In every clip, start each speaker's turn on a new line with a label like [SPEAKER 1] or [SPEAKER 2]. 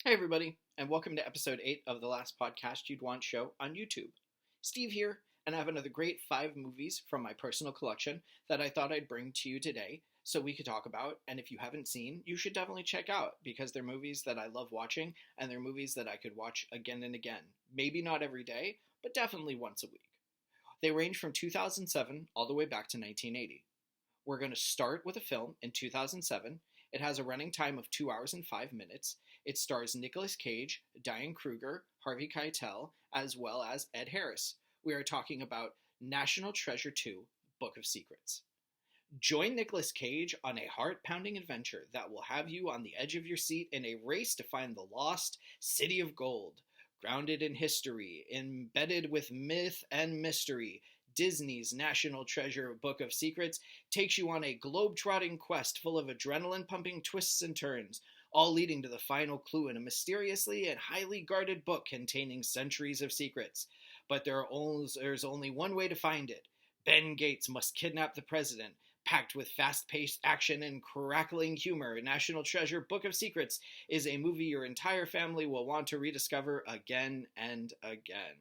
[SPEAKER 1] Hey, everybody, and welcome to episode 8 of the last podcast you'd want show on YouTube. Steve here, and I have another great 5 movies from my personal collection that I thought I'd bring to you today so we could talk about. And if you haven't seen, you should definitely check out because they're movies that I love watching and they're movies that I could watch again and again. Maybe not every day, but definitely once a week. They range from 2007 all the way back to 1980. We're going to start with a film in 2007. It has a running time of 2 hours and 5 minutes. It stars Nicolas Cage, Diane Kruger, Harvey Keitel, as well as Ed Harris. We are talking about National Treasure 2, Book of Secrets. Join Nicolas Cage on a heart-pounding adventure that will have you on the edge of your seat in a race to find the lost City of Gold. Grounded in history, embedded with myth and mystery, Disney's National Treasure Book of Secrets takes you on a globe-trotting quest full of adrenaline-pumping twists and turns, all leading to the final clue in a mysteriously and highly guarded book containing centuries of secrets. But there's only one way to find it. Ben Gates must kidnap the president. Packed with fast-paced action and crackling humor, National Treasure Book of Secrets is a movie your entire family will want to rediscover again and again.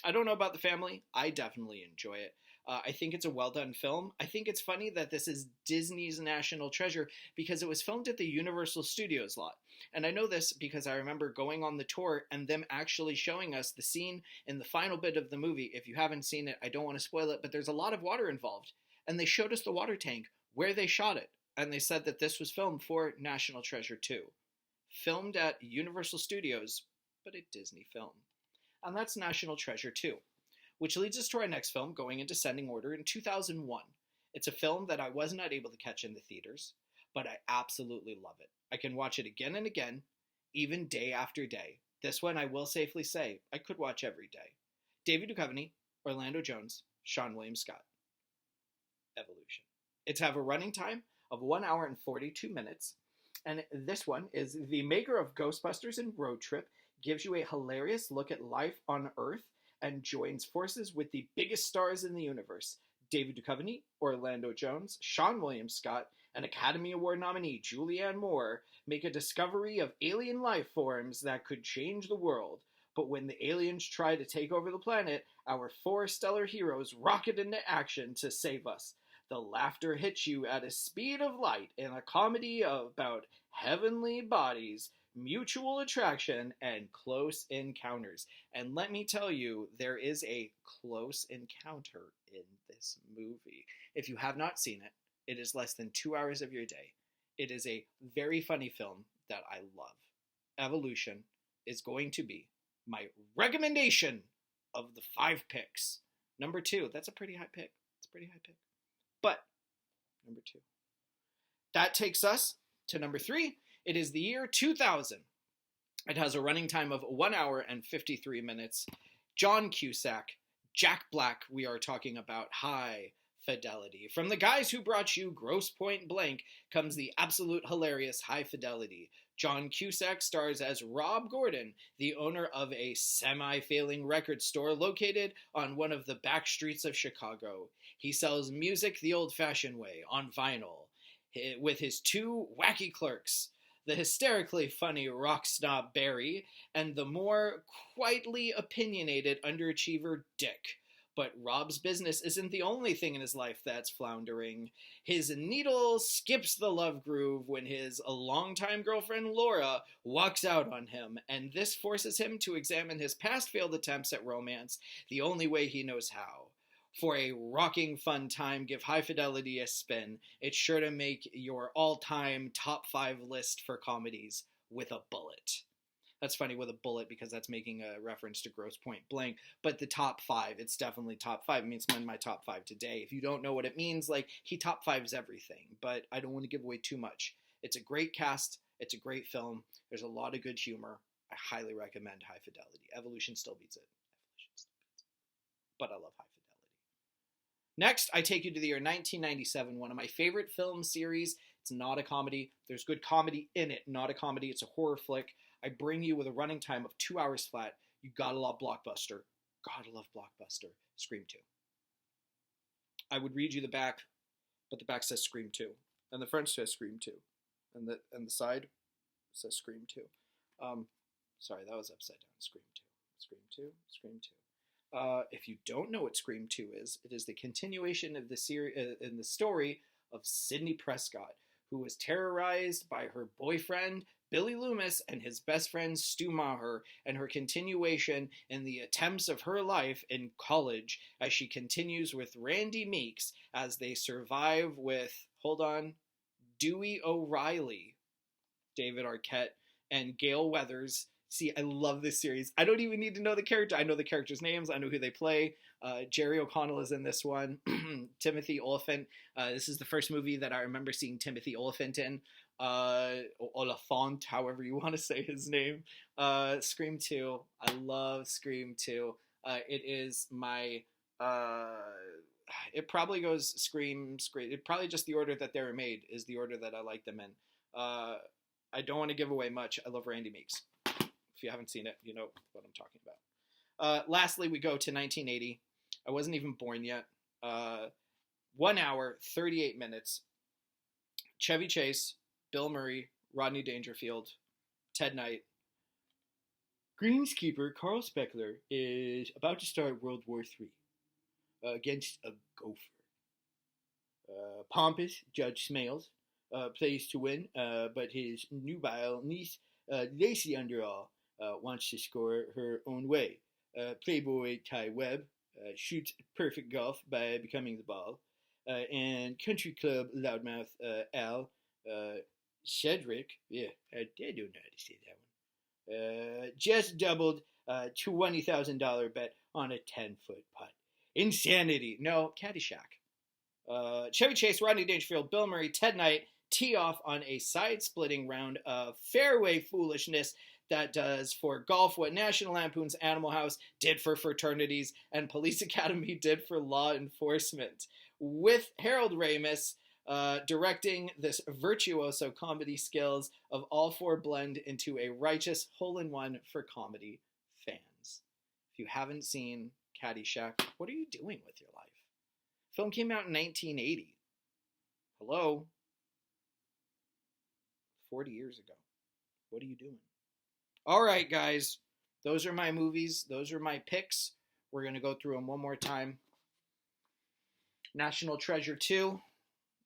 [SPEAKER 1] I don't know about the family. I definitely enjoy it. I think it's a well-done film. I think it's funny that this is Disney's National Treasure because it was filmed at the Universal Studios lot. And I know this because I remember going on the tour and them actually showing us the scene in the final bit of the movie. If you haven't seen it, I don't want to spoil it, but there's a lot of water involved. And they showed us the water tank where they shot it. And they said that this was filmed for National Treasure 2. Filmed at Universal Studios, but a Disney film. And that's National Treasure 2. Which leads us to our next film, going in descending order, in 2001. It's a film that I was not able to catch in the theaters, but I absolutely love it. I can watch it again and again, even day after day. This one I will safely say I could watch every day. David Duchovny, Orlando Jones, Seann William Scott. Evolution. It's have a running time of 1 hour and 42 minutes, and this one is the maker of Ghostbusters and Road Trip gives you a hilarious look at life on Earth and joins forces with the biggest stars in the universe. David Duchovny, Orlando Jones, Seann William Scott, and Academy Award nominee Julianne Moore make a discovery of alien life forms that could change the world. But when the aliens try to take over the planet, our 4 stellar heroes rocket into action to save us. The laughter hits you at a speed of light in a comedy about heavenly bodies, mutual attraction, and close encounters. And let me tell you, there is a close encounter in this movie. If you have not seen it, it is less than 2 hours of your day. It is a very funny film that I love. Evolution is going to be my recommendation of the 5 picks. Number 2, that's a pretty high pick. It's a pretty high pick. But, number 2. That takes us to number 3. It is the year 2000. It has a running time of 1 hour and 53 minutes. John Cusack, Jack Black, we are talking about High Fidelity. From the guys who brought you Grosse Point Blank comes the absolute hilarious High Fidelity. John Cusack stars as Rob Gordon, the owner of a semi-failing record store located on one of the back streets of Chicago. He sells music the old-fashioned way, on vinyl, with his 2 wacky clerks, the hysterically funny rock snob Barry, and the more quietly opinionated underachiever Dick. But Rob's business isn't the only thing in his life that's floundering. His needle skips the love groove when his longtime girlfriend Laura walks out on him, and this forces him to examine his past failed attempts at romance the only way he knows how. For a rocking fun time, give High Fidelity a spin. It's sure to make your all-time top 5 list for comedies with a bullet. That's funny with a bullet because that's making a reference to Grosse Point Blank. But the top 5, it's definitely top 5. It means I'm in my top 5 today. If you don't know what it means, like, he top 5s everything. But I don't want to give away too much. It's a great cast. It's a great film. There's a lot of good humor. I highly recommend High Fidelity. Evolution still beats it. But I love High Fidelity. Next, I take you to the year 1997, one of my favorite film series. It's not a comedy. There's good comedy in it, not a comedy. It's a horror flick. I bring you with a running time of 2 hours flat. You gotta love Blockbuster. Gotta love Blockbuster. Scream 2. I would read you the back, but the back says Scream 2. And the front says Scream 2. And the side says Scream 2. Sorry, that was upside down. Scream 2. Scream 2. Scream 2. If you don't know what Scream 2 is, it is the continuation of the series in the story of Sidney Prescott, who was terrorized by her boyfriend Billy Loomis and his best friend Stu Maher, and her continuation in the attempts of her life in college as she continues with Randy Meeks as they survive with, hold on, Dewey O'Reilly, David Arquette, and Gail Weathers. See, I love this series. I don't even need to know the character. I know the characters' names. I know who they play. Jerry O'Connell is in this one. Timothy Olyphant. This is the first movie that I remember seeing Timothy Olyphant in. Oliphant, however you want to say his name. Scream 2. I love Scream 2. It is my... it probably goes Scream. It probably just the order that they were made is the order that I like them in. I don't want to give away much. I love Randy Meeks. If you haven't seen it, you know what I'm talking about. Lastly, we go to 1980. I wasn't even born yet. 1 hour, 38 minutes. Chevy Chase, Bill Murray, Rodney Dangerfield, Ted Knight. Greenskeeper Carl Speckler is about to start World War III against a gopher. Pompous Judge Smales plays to win, but his nubile niece, Lacey Underall, wants to score her own way. Playboy Ty Webb shoots perfect golf by becoming the ball. And country club loudmouth Al Cedric, yeah, I don't know how to say that one, just doubled $20,000 bet on a 10-foot putt. Insanity. No, Caddyshack. Chevy Chase, Rodney Dangerfield, Bill Murray, Ted Knight tee off on a side-splitting round of fairway foolishness that does for golf what National Lampoon's Animal House did for fraternities and Police Academy did for law enforcement. With Harold Ramis directing this virtuoso comedy skills of all four blend into a righteous hole-in-one for comedy fans. If you haven't seen Caddyshack, what are you doing with your life? Film came out in 1980. Hello? 40 years ago. What are you doing? All right, guys. Those are my movies. Those are my picks. We're going to go through them one more time. National Treasure 2.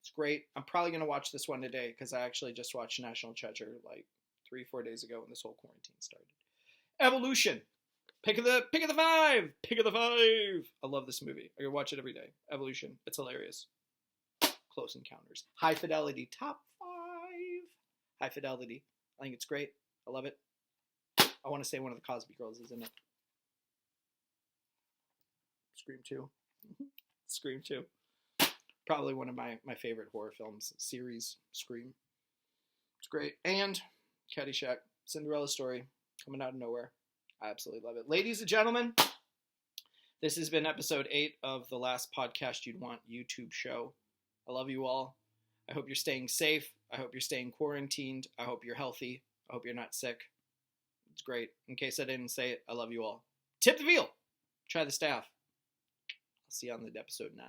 [SPEAKER 1] It's great. I'm probably going to watch this one today because I actually just watched National Treasure like 3-4 days ago when this whole quarantine started. Evolution. Pick of the 5. Pick of the 5. I love this movie. I can watch it every day. Evolution. It's hilarious. Close Encounters. High Fidelity. Top 5. High Fidelity. I think it's great. I love it. I want to say one of the Cosby Girls is in it. Scream 2. Scream 2. Probably one of my favorite horror films series, Scream. It's great. And Caddyshack, Cinderella story, coming out of nowhere. I absolutely love it. Ladies and gentlemen, this has been episode 8 of the Last Podcast You'd Want YouTube show. I love you all. I hope you're staying safe. I hope you're staying quarantined. I hope you're healthy. I hope you're not sick. It's great. In case I didn't say it, I love you all. Tip the veal. Try the staff. I'll see you on the episode 9.